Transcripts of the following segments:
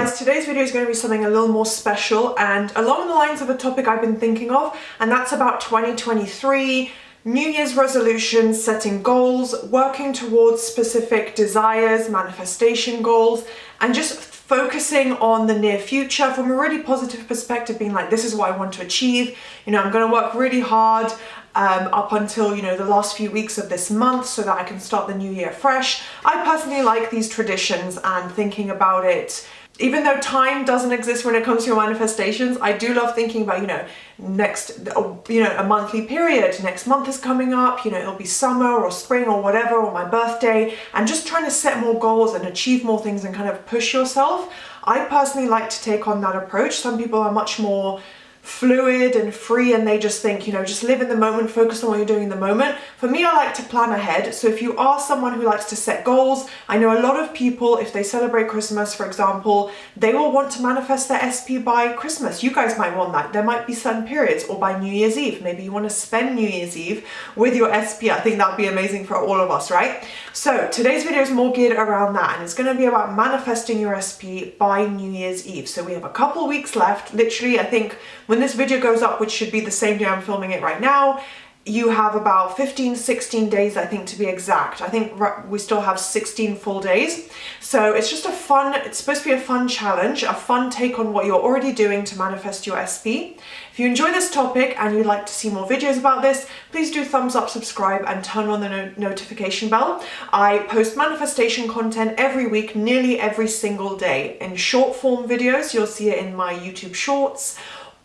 guys, today's video is going to be something a little more special and along the lines of a topic I've been thinking of, and that's about 2023, New Year's resolutions, setting goals, working towards specific desires, manifestation goals, and just focusing on the near future from a really positive perspective, being like, this is what I want to achieve. You know, I'm going to work really hard up until, you know, the last few weeks of this month so that I can start the new year fresh. I personally like these traditions and thinking about it. Even though time doesn't exist when it comes to your manifestations, I do love thinking about, you know, a monthly period. Next month is coming up, you know, it'll be summer or spring or whatever, or my birthday, and just trying to set more goals and achieve more things and kind of push yourself. I personally like to take on that approach. Some people are much more fluid and free and they just think, you know, just live in the moment, focus on what you're doing in the moment. For me, I like to plan ahead. So if you are someone who likes to set goals, I know a lot of people, if they celebrate Christmas, for example, they will want to manifest their SP by Christmas. You guys might want that. There might be certain periods, or by New Year's Eve. Maybe you want to spend New Year's Eve with your SP. I think that would be amazing for all of us, right? So today's video is more geared around that, and it's going to be about manifesting your SP by New Year's Eve. So we have a couple weeks left. Literally, I think when this video goes up, which should be the same day I'm filming it right now, you have about 16 days, I think, to be exact. I think we still have 16 full days. So it's just it's supposed to be a fun challenge, a fun take on what you're already doing to manifest your SP. If you enjoy this topic and you'd like to see more videos about this, please do thumbs up, subscribe, and turn on the notification bell. I post manifestation content every week, nearly every single day. In short form videos, you'll see it in my YouTube shorts,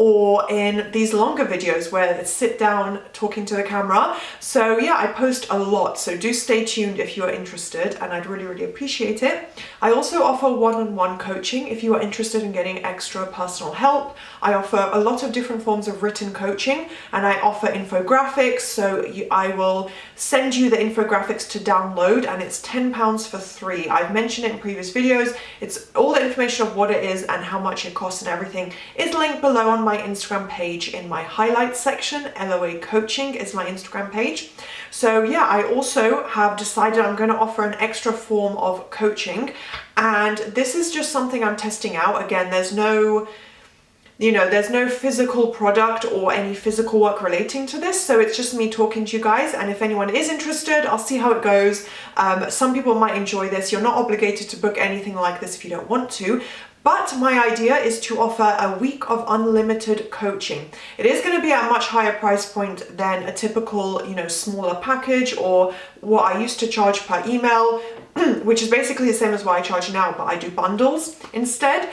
or in these longer videos where it's sit down talking to the camera. So yeah, I post a lot, so do stay tuned if you are interested, and I'd really, really appreciate it. I also offer one-on-one coaching if you are interested in getting extra personal help. I offer a lot of different forms of written coaching, and I offer infographics, so I will send you the infographics to download, and it's £10 for 3. I've mentioned it in previous videos. It's all the information of what it is and how much it costs and everything is linked below on my Instagram page in my highlights section. LOA Coaching is my Instagram page. So yeah, I also have decided I'm going to offer an extra form of coaching, and this is just something I'm testing out. Again, there's no physical product or any physical work relating to this, so it's just me talking to you guys, and if anyone is interested, I'll see how it goes. Some people might enjoy this. You're not obligated to book anything like this if you don't want to, but my idea is to offer a week of unlimited coaching. It is going to be at a much higher price point than a typical, you know, smaller package or what I used to charge per email, which is basically the same as what I charge now, but I do bundles instead,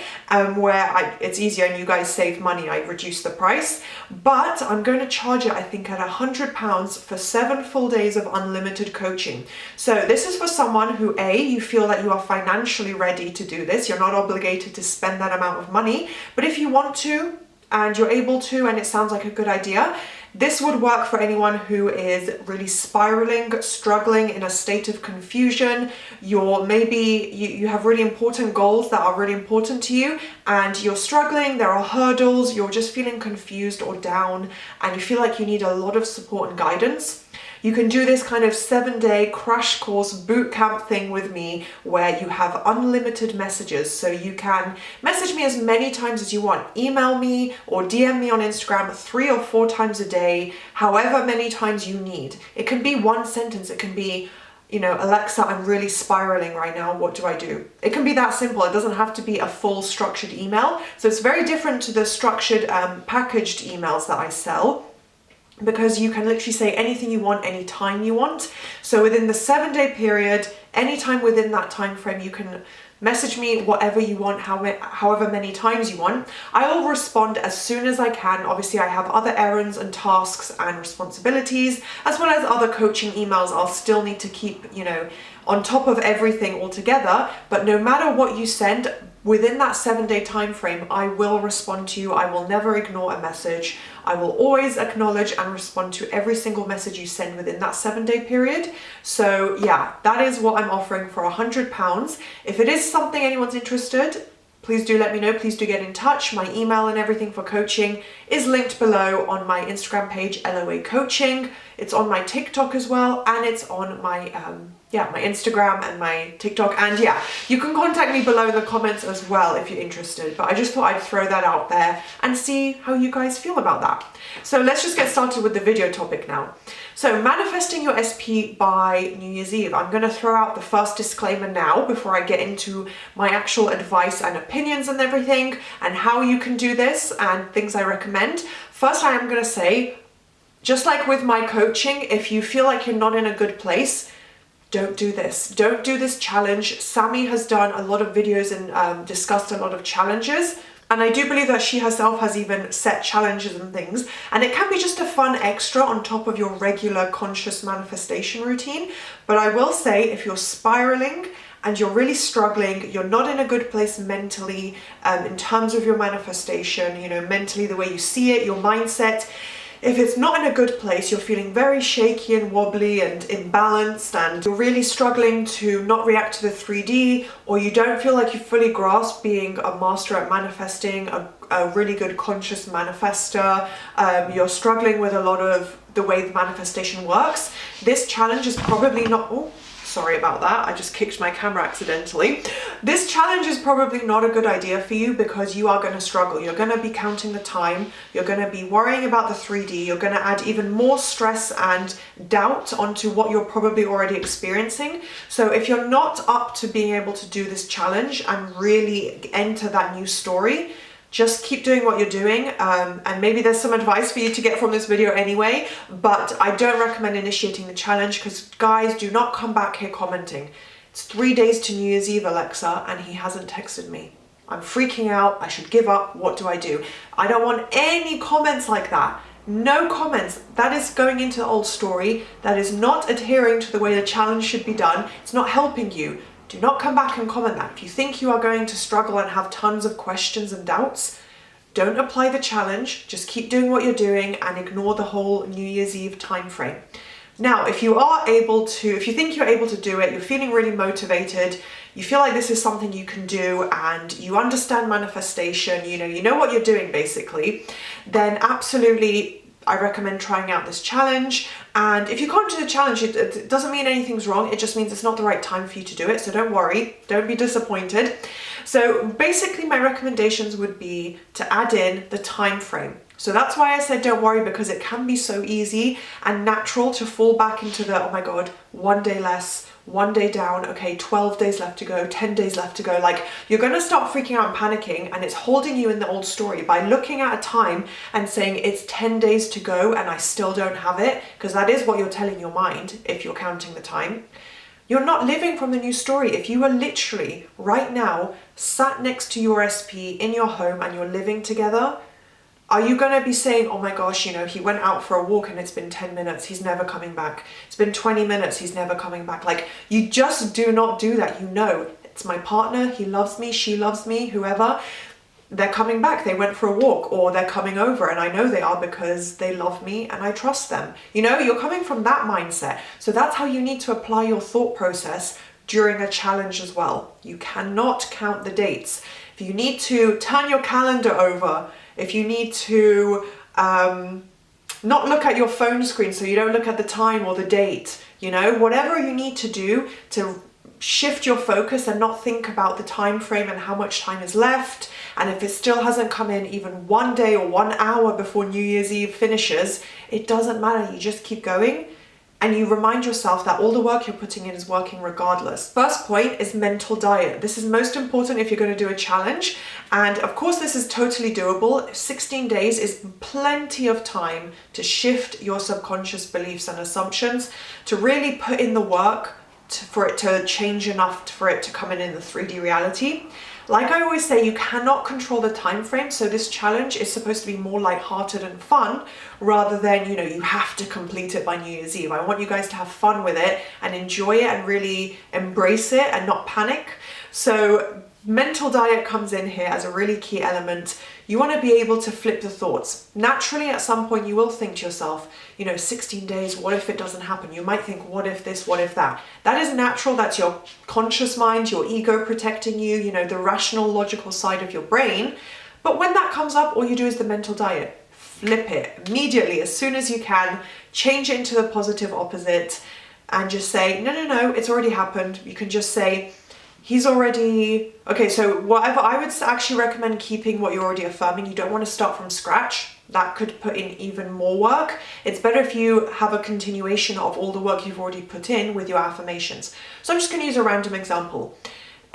where it's easier and you guys save money. I reduce the price, but I'm going to charge it, I think, at £100 for 7 full days of unlimited coaching. So this is for someone who, you feel that you are financially ready to do this. You're not obligated to spend that amount of money, but if you want to and you're able to, and it sounds like a good idea, this would work for anyone who is really spiraling, struggling, in a state of confusion. You have really important goals that are really important to you, and you're struggling, there are hurdles, you're just feeling confused or down, and you feel like you need a lot of support and guidance. You can do this kind of 7-day crash course boot camp thing with me where you have unlimited messages. So you can message me as many times as you want. Email me or DM me on Instagram 3 or 4 times a day, however many times you need. It can be one sentence. It can be, you know, Alexa, I'm really spiraling right now. What do I do? It can be that simple. It doesn't have to be a full structured email. So it's very different to the structured packaged emails that I sell, because you can literally say anything you want, anytime you want. So within the 7-day period, anytime within that time frame, you can message me whatever you want, however many times you want. I will respond as soon as I can. Obviously, I have other errands and tasks and responsibilities, as well as other coaching emails I'll still need to keep, you know, on top of everything altogether. But no matter what you send, within that 7-day time frame, I will respond to you. I will never ignore a message. I will always acknowledge and respond to every single message you send within that 7-day period. So yeah, that is what I'm offering for £100. If it is something anyone's interested, please do let me know. Please do get in touch. My email and everything for coaching is linked below on my Instagram page, LOA Coaching. It's on my TikTok as well, and it's on my my Instagram and my TikTok. And yeah, you can contact me below in the comments as well if you're interested. But I just thought I'd throw that out there and see how you guys feel about that. So let's just get started with the video topic now. So manifesting your SP by New Year's Eve. I'm going to throw out the first disclaimer now before I get into my actual advice and opinions and everything and how you can do this and things I recommend. First, I am going to say, just like with my coaching, if you feel like you're not in a good place, don't do this. Don't do this challenge. Sammy has done a lot of videos and discussed a lot of challenges. And I do believe that she herself has even set challenges and things. And it can be just a fun extra on top of your regular conscious manifestation routine. But I will say, if you're spiraling and you're really struggling, you're not in a good place mentally, in terms of your manifestation, you know, mentally, the way you see it, your mindset. If it's not in a good place, you're feeling very shaky and wobbly and imbalanced, and you're really struggling to not react to the 3D, or you don't feel like you fully grasp being a master at manifesting, a really good conscious manifester, you're struggling with a lot of the way the manifestation works, this challenge is probably not... Oh, sorry about that, I just kicked my camera accidentally. This challenge is probably not a good idea for you because you are going to struggle. You're going to be counting the time, you're going to be worrying about the 3D, you're going to add even more stress and doubt onto what you're probably already experiencing. So if you're not up to being able to do this challenge and really enter that new story, just keep doing what you're doing, and maybe there's some advice for you to get from this video anyway, but I don't recommend initiating the challenge because, guys, do not come back here commenting. It's 3 days to New Year's Eve, Alexa, and he hasn't texted me. I'm freaking out. I should give up. What do I do? I don't want any comments like that. No comments. That is going into the old story. That is not adhering to the way the challenge should be done. It's not helping you. Do not come back and comment that. If you think you are going to struggle and have tons of questions and doubts, don't apply the challenge. Just keep doing what you're doing and ignore the whole New Year's Eve time frame. Now, if you think you're able to do it, you're feeling really motivated, you feel like this is something you can do and you understand manifestation, you know what you're doing basically, then absolutely I recommend trying out this challenge. And if you can't do the challenge, it doesn't mean anything's wrong. It just means it's not the right time for you to do it. So don't worry, don't be disappointed. So basically my recommendations would be to add in the time frame. So that's why I said don't worry, because it can be so easy and natural to fall back into the, oh my God, 1 day less, 1 day down, okay, 12 days left to go, 10 days left to go. Like, you're going to start freaking out and panicking, and it's holding you in the old story by looking at a time and saying it's 10 days to go and I still don't have it, because that is what you're telling your mind if you're counting the time. You're not living from the new story. If you are literally right now sat next to your SP in your home and you're living together, are you going to be saying, oh my gosh, he went out for a walk and it's been 10 minutes, he's never coming back. It's been 20 minutes, he's never coming back. Like, you just do not do that. It's my partner, he loves me, she loves me, whoever. They're coming back, they went for a walk, or they're coming over, and I know they are because they love me and I trust them. You're coming from that mindset. So that's how you need to apply your thought process during a challenge as well. You cannot count the dates. If you need to turn your calendar over, if you need to not look at your phone screen so you don't look at the time or the date, whatever you need to do to shift your focus and not think about the time frame and how much time is left, and if it still hasn't come in even 1 day or 1 hour before New Year's Eve finishes, it doesn't matter. You just keep going. And you remind yourself that all the work you're putting in is working regardless. First point is mental diet. This is most important if you're going to do a challenge. And of course, this is totally doable. 16 days is plenty of time to shift your subconscious beliefs and assumptions, to really put in the work for it to change enough for it to come in the 3D reality. Like I always say, you cannot control the time frame, so this challenge is supposed to be more lighthearted and fun rather than, you have to complete it by New Year's Eve. I want you guys to have fun with it and enjoy it and really embrace it and not panic. So mental diet comes in here as a really key element. You want to be able to flip the thoughts. Naturally, at some point, you will think to yourself, 16 days, what if it doesn't happen? You might think, what if this, what if that? That is natural. That's your conscious mind, your ego protecting you, the rational, logical side of your brain. But when that comes up, all you do is the mental diet. Flip it immediately, as soon as you can, change it into the positive opposite and just say, no, it's already happened. You can just say, he's already, okay, so whatever, I would actually recommend keeping what you're already affirming. You don't want to start from scratch. That could put in even more work. It's better if you have a continuation of all the work you've already put in with your affirmations. So I'm just going to use a random example.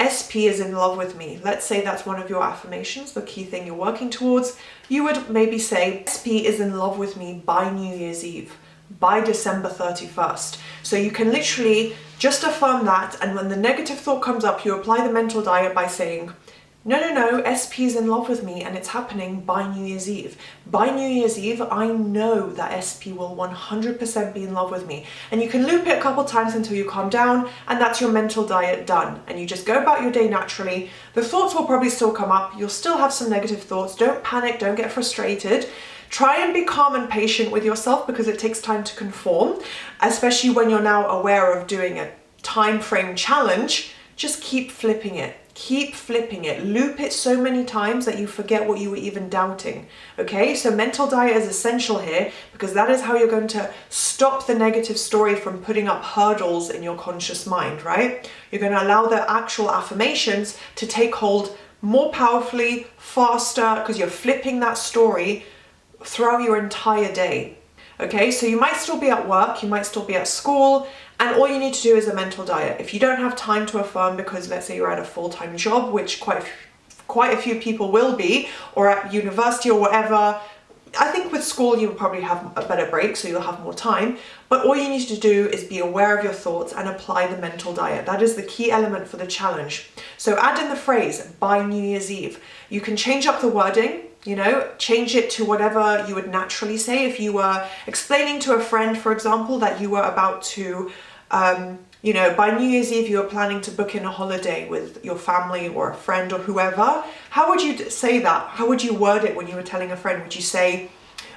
SP is in love with me. Let's say that's one of your affirmations, the key thing you're working towards. You would maybe say, SP is in love with me by New Year's Eve, by December 31st. So you can literally just affirm that, and when the negative thought comes up, you apply the mental diet by saying, no, SP is in love with me and it's happening by New Year's Eve. By New Year's Eve, I know that SP will 100% be in love with me. And you can loop it a couple times until you calm down, and that's your mental diet done. And you just go about your day naturally. The thoughts will probably still come up. You'll still have some negative thoughts. Don't panic, don't get frustrated. Try and be calm and patient with yourself because it takes time to conform, especially when you're now aware of doing a time frame challenge. Just keep flipping it. Keep flipping it. Loop it so many times that you forget what you were even doubting. Okay, so mental diet is essential here because that is how you're going to stop the negative story from putting up hurdles in your conscious mind, right? You're going to allow the actual affirmations to take hold more powerfully, faster, because you're flipping that story throughout your entire day. Okay, so you might still be at work, you might still be at school, and all you need to do is a mental diet. If you don't have time to affirm because let's say you're at a full-time job, which quite a few people will be, or at university or whatever, I think with school you'll probably have a better break, so you'll have more time. But all you need to do is be aware of your thoughts and apply the mental diet. That is the key element for the challenge. So add in the phrase, by New Year's Eve. You can change up the wording, change it to whatever you would naturally say. If you were explaining to a friend, for example, that you were about to, by New Year's Eve, you were planning to book in a holiday with your family or a friend or whoever, how would you say that? How would you word it when you were telling a friend? Would you say,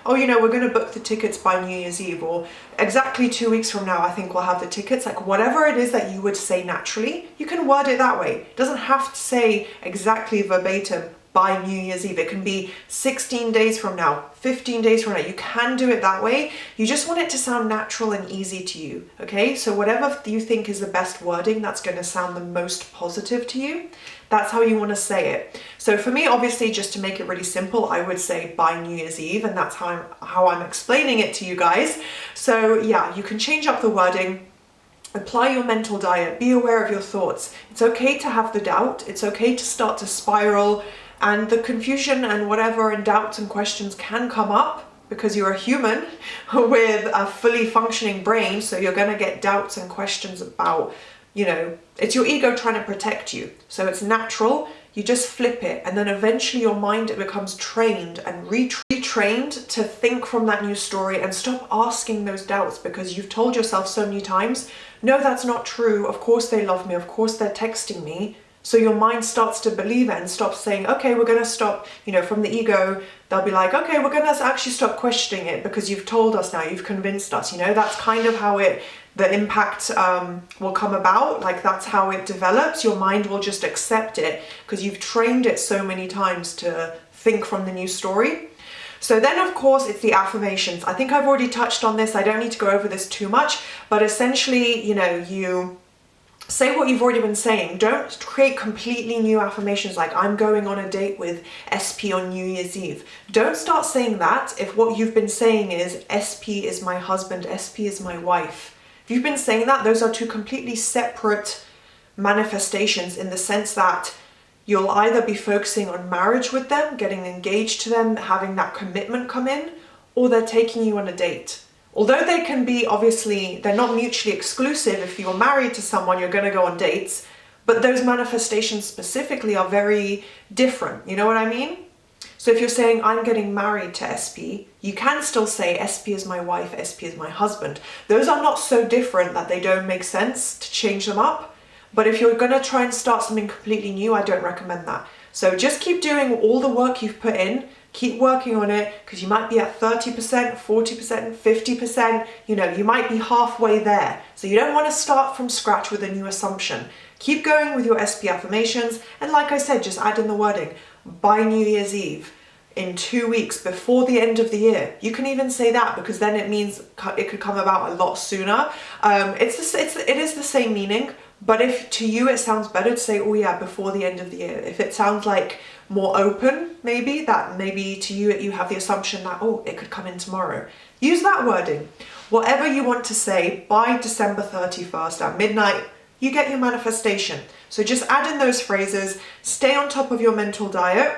oh, we're going to book the tickets by New Year's Eve, or exactly 2 weeks from now, I think we'll have the tickets. Like whatever it is that you would say naturally, you can word it that way. It doesn't have to say exactly verbatim, by New Year's Eve. It can be 16 days from now, 15 days from now. You can do it that way. You just want it to sound natural and easy to you, okay? So whatever you think is the best wording that's going to sound the most positive to you, that's how you want to say it. So for me, obviously, just to make it really simple, I would say by New Year's Eve, and that's how I'm explaining it to you guys. So yeah, you can change up the wording. Apply your mental diet. Be aware of your thoughts. It's okay to have the doubt. It's okay to start to spiral. And the confusion and whatever and doubts and questions can come up because you're a human with a fully functioning brain. So you're going to get doubts and questions about, it's your ego trying to protect you. So it's natural. You just flip it. And then eventually your mind, it becomes trained and retrained to think from that new story and stop asking those doubts because you've told yourself so many times, no, that's not true. Of course they love me. Of course they're texting me. So your mind starts to believe it and stops saying, okay, we're going to stop, from the ego, they'll be like, okay, we're going to actually stop questioning it because you've told us now, you've convinced us, that's kind of how the impact will come about. Like that's how it develops. Your mind will just accept it because you've trained it so many times to think from the new story. So then, of course, it's the affirmations. I think I've already touched on this. I don't need to go over this too much, but essentially, you say what you've already been saying. Don't create completely new affirmations like I'm going on a date with SP on New Year's Eve. Don't start saying that if what you've been saying is SP is my husband, SP is my wife. If you've been saying that, those are two completely separate manifestations in the sense that you'll either be focusing on marriage with them, getting engaged to them, having that commitment come in, or they're taking you on a date. Although they can be, obviously, they're not mutually exclusive. If you're married to someone, you're going to go on dates. But those manifestations specifically are very different. You know what I mean? So if you're saying, I'm getting married to SP, you can still say SP is my wife, SP is my husband. Those are not so different that they don't make sense to change them up. But if you're gonna try and start something completely new, I don't recommend that. So just keep doing all the work you've put in, keep working on it, because you might be at 30%, 40%, 50%, you know, you might be halfway there. So you don't want to start from scratch with a new assumption. Keep going with your SP affirmations, and like I said, just add in the wording, by New Year's Eve, in 2 weeks, before the end of the year. You can even say that, because then it means it could come about a lot sooner. It is the same meaning, but if to you it sounds better to say, oh yeah, before the end of the year. If it sounds like more open, maybe to you you have the assumption that, oh, it could come in tomorrow. Use that wording. Whatever you want to say, by December 31st at midnight, you get your manifestation. So just add in those phrases, stay on top of your mental diet,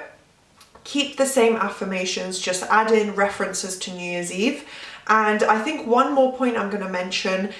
keep the same affirmations, just add in references to New Year's Eve. And I think one more point I'm going to mention,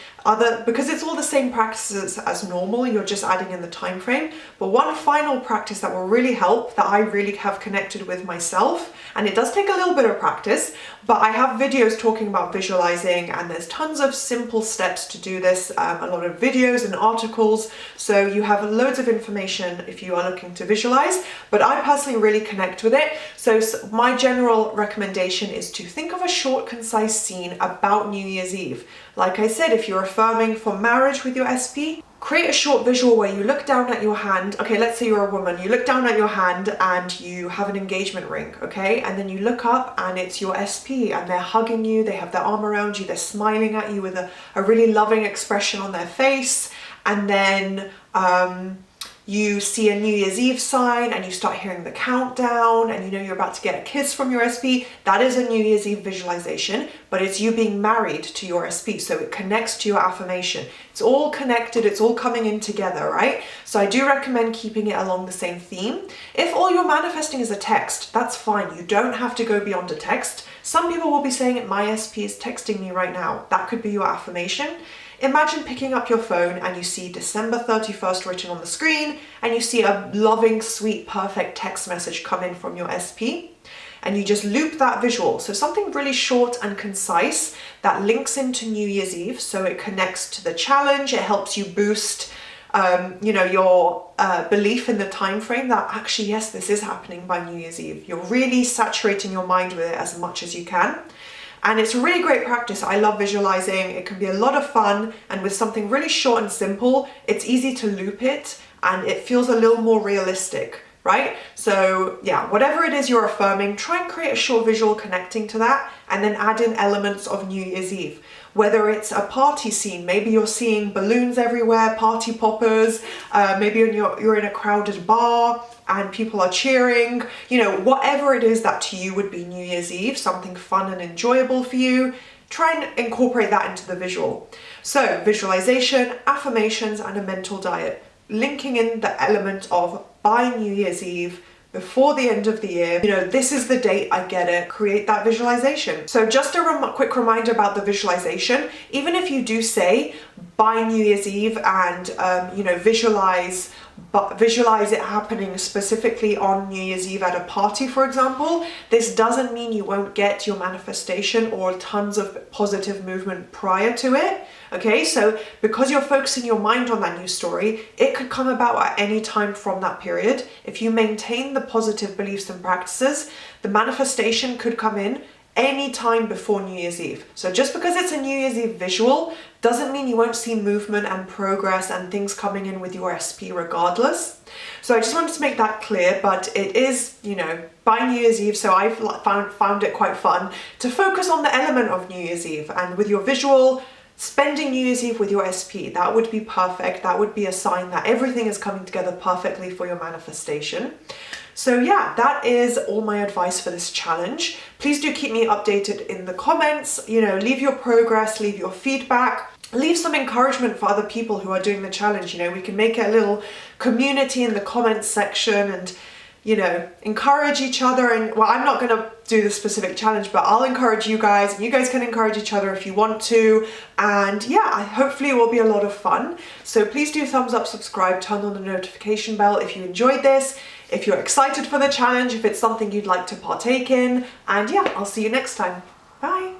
because it's all the same practices as normal, you're just adding in the time frame. But one final practice that will really help, that I really have connected with myself, and it does take a little bit of practice, but I have videos talking about visualizing, and there's tons of simple steps to do this, a lot of videos and articles, so you have loads of information if you are looking to visualize, but I personally really connect with it. So my general recommendation is to think of a short, concise scene about New Year's Eve. Like I said, if you're affirming for marriage with your SP, create a short visual where you look down at your hand. Okay, let's say you're a woman. You look down at your hand and you have an engagement ring, okay? And then you look up and it's your SP and they're hugging you. They have their arm around you. They're smiling at you with a really loving expression on their face. And then you see a New Year's Eve sign and you start hearing the countdown and you know you're about to get a kiss from your SP. That is a New Year's Eve visualization, but it's you being married to your SP, so it connects to your affirmation. It's all connected, it's all coming in together, right? So I do recommend keeping it along the same theme. If all you're manifesting is a text, that's fine. You don't have to go beyond a text. Some people will be saying, my SP is texting me right now. That could be your affirmation. Imagine picking up your phone and you see December 31st written on the screen, and you see a loving, sweet, perfect text message come in from your SP, and you just loop that visual. So something really short and concise that links into New Year's Eve, so it connects to the challenge. It helps you boost your belief in the time frame that actually, yes, this is happening by New Year's Eve. You're really saturating your mind with it as much as you can. And it's a really great practice. I love visualizing. It can be a lot of fun, and with something really short and simple, it's easy to loop it and it feels a little more realistic, right? So yeah, whatever it is you're affirming, try and create a short visual connecting to that, and then add in elements of New Year's Eve. Whether it's a party scene, maybe you're seeing balloons everywhere, party poppers, maybe you're in a crowded bar and people are cheering, you know, whatever it is that to you would be New Year's Eve, something fun and enjoyable for you, try and incorporate that into the visual. So visualization, affirmations, and a mental diet, linking in the element of by New Year's Eve, before the end of the year, you know, this is the date, I get it, create that visualization. So just a quick reminder about the visualization. Even if you do say by New Year's Eve and, visualize it happening specifically on New Year's Eve at a party, for example, this doesn't mean you won't get your manifestation or tons of positive movement prior to it. Okay, so because you're focusing your mind on that new story, it could come about at any time from that period. If you maintain the positive beliefs and practices, the manifestation could come in any time before New Year's Eve. So just because it's a New Year's Eve visual doesn't mean you won't see movement and progress and things coming in with your SP regardless. So I just wanted to make that clear, but it is, by New Year's Eve, so I've found it quite fun to focus on the element of New Year's Eve, and with your visual, spending New Year's Eve with your SP, that would be perfect. That would be a sign that everything is coming together perfectly for your manifestation. So yeah, that is all my advice for this challenge. Please do keep me updated in the comments, leave your progress, leave your feedback, leave some encouragement for other people who are doing the challenge. We can make it a little community in the comments section and, encourage each other. And well, I'm not going to do the specific challenge, but I'll encourage you guys, and you guys can encourage each other if you want to. And yeah, hopefully it will be a lot of fun. So please do thumbs up, subscribe, turn on the notification bell if you enjoyed this, if you're excited for the challenge, if it's something you'd like to partake in. And yeah, I'll see you next time. Bye.